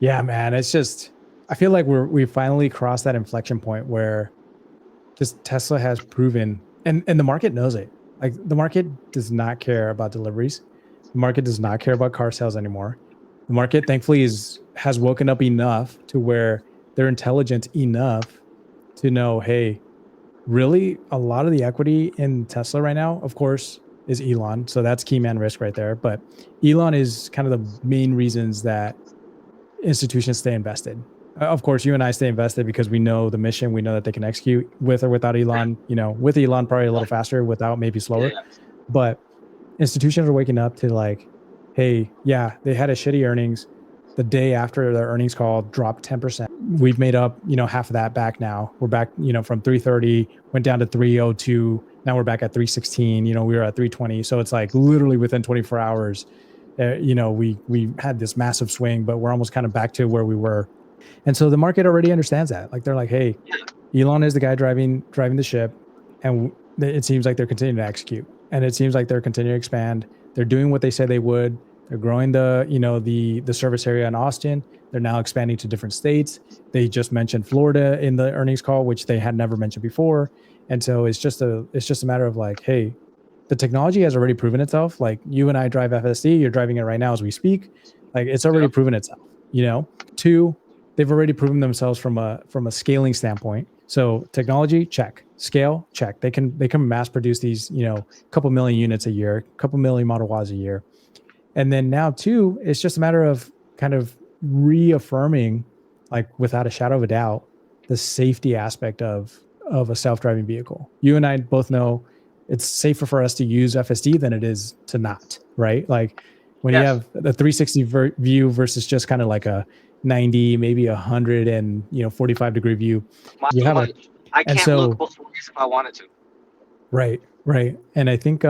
Yeah, man. It's just, I feel like we finally crossed that inflection point where just Tesla has proven, and the market knows it. Like the market does not care about deliveries. The market does not care about car sales anymore. The market, thankfully, has woken up enough to where they're intelligent enough to know, hey, really, a lot of the equity in Tesla right now, of course, is Elon. So that's key man risk right there. But Elon is kind of the main reasons that institutions stay invested. Of course, you and I stay invested because we know the mission. We know that they can execute with or without Elon. You know, with Elon probably a little faster, without maybe slower. Yeah. But institutions are waking up to like, hey, yeah, they had a shitty earnings. The day after their earnings call dropped 10%. We've made up, half of that back now. We're back, from 330, went down to 302. Now we're back at 316. We were at 320. So it's like literally within 24 hours, we had this massive swing, but we're almost kind of back to where we were. And so the market already understands that. Like they're like, hey, Elon is the guy driving the ship, and it seems like they're continuing to execute, and it seems like they're continuing to expand. They're doing what they said they would. They're growing the service area in Austin. They're now expanding to different states. They just mentioned Florida in the earnings call, which they had never mentioned before. And so it's just a matter of like, hey, the technology has already proven itself. Like you and I drive FSD, you're driving it right now as we speak. Like it's already proven itself. Two, they've already proven themselves from a scaling standpoint. So technology, check. Scale, check. They can mass produce these, couple million units a year, couple million Model Ys a year. And then now too, it's just a matter of kind of reaffirming, like without a shadow of a doubt, the safety aspect of a self-driving vehicle. You and I both know it's safer for us to use FSD than it is to not, right? Like when you have the 360 view versus just kind of like a 90, maybe 100 and 45-degree view. You have I can't look both ways if I wanted to. Right. And I think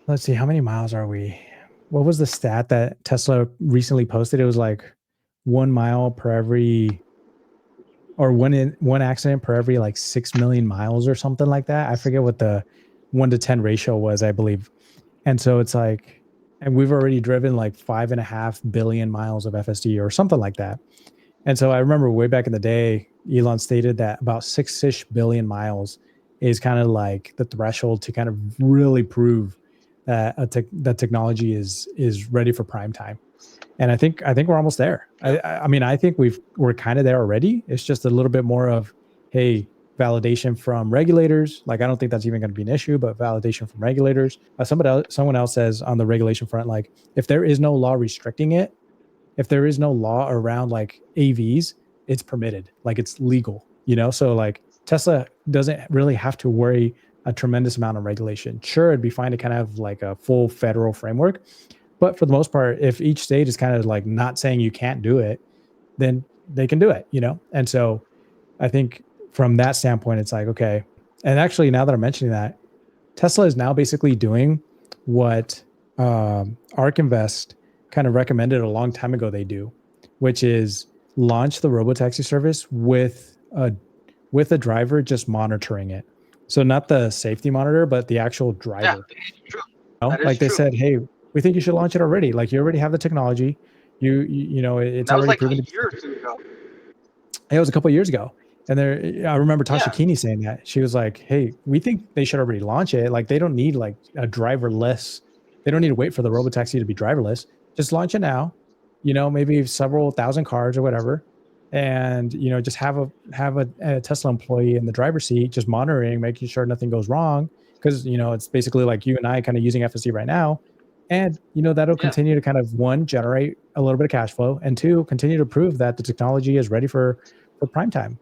let's see, how many miles are we? What was the stat that Tesla recently posted? It was like 1 mile per every, or one accident per every like 6 million miles or something like that. I forget what the 1-to-10 ratio was, I believe. And so it's like, and we've already driven like 5.5 billion miles of FSD or something like that. And so I remember way back in the day, Elon stated that about 6-ish billion miles is kind of like the threshold to kind of really prove that that technology is ready for prime time. And I think we're almost there. I mean, I think we're kind of there already. It's just a little bit more of, hey, validation from regulators. Like, I don't think that's even going to be an issue, but validation from regulators. Someone else says on the regulation front, like, if there is no law restricting it, if there is no law around like AVs, it's permitted, like it's legal, So like Tesla doesn't really have to worry a tremendous amount of regulation. Sure, it'd be fine to kind of have like a full federal framework, but for the most part, if each state is kind of like not saying you can't do it, then they can do it, And so I think from that standpoint, it's like, okay. And actually, now that I'm mentioning that, Tesla is now basically doing what ARK Invest kind of recommended a long time ago they do, which is launch the robotaxi service with a driver just monitoring it. So not the safety monitor, but the actual driver. Yeah, true. Like they said, hey, we think you should launch it already. Like you already have the technology. It's already like proven. A year or two ago. It was a couple of years ago. And I remember Tasha Keeney saying that. She was like, hey, we think they should already launch it. Like they don't need like a driverless. They don't need to wait for the robotaxi to be driverless. Just launch it now, maybe several thousand cars or whatever. And, just have a Tesla employee in the driver's seat, just monitoring, making sure nothing goes wrong. Cause it's basically like you and I kind of using FSD right now. And, that'll continue to kind of one, generate a little bit of cash flow, and two, continue to prove that the technology is ready for prime time.